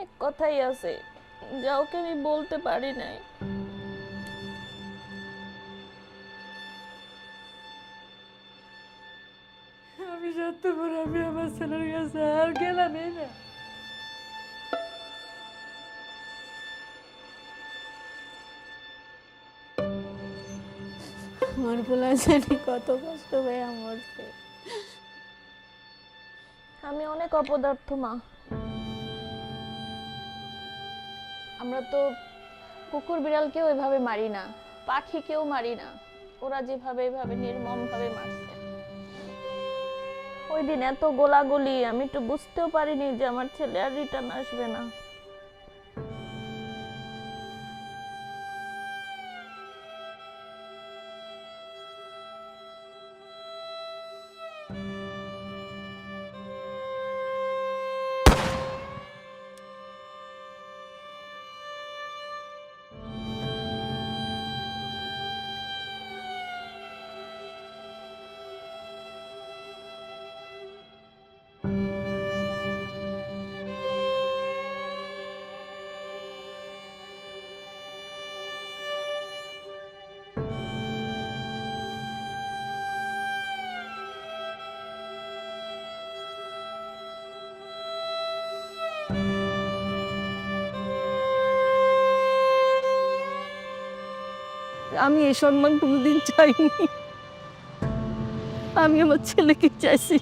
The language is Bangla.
অনেক কথাই আছে যা ওকে আমি বলতে পারি নাই। আমি সত্যপুর, আমি আমার ছেলের কাছে আর গেলামই না। আমার পোলা জানি কত কষ্ট হয়ে মরছে। আমি অনেক অপদার্থ মা। আমরা তো কুকুর বিড়ালকেও এভাবে মারি না, পাখিকেও মারি না। ওরা যেভাবে এভাবে নির্মম ভাবে মারছে, ওই দিন এত গোলাগুলি, আমি তো বুঝতেও পারিনি যে আমার ছেলে আর রিটার্ন আসবে না। আমি এই সম্মান কোনোদিন চাইনি। আমি আমার ছেলেকে চাইছি।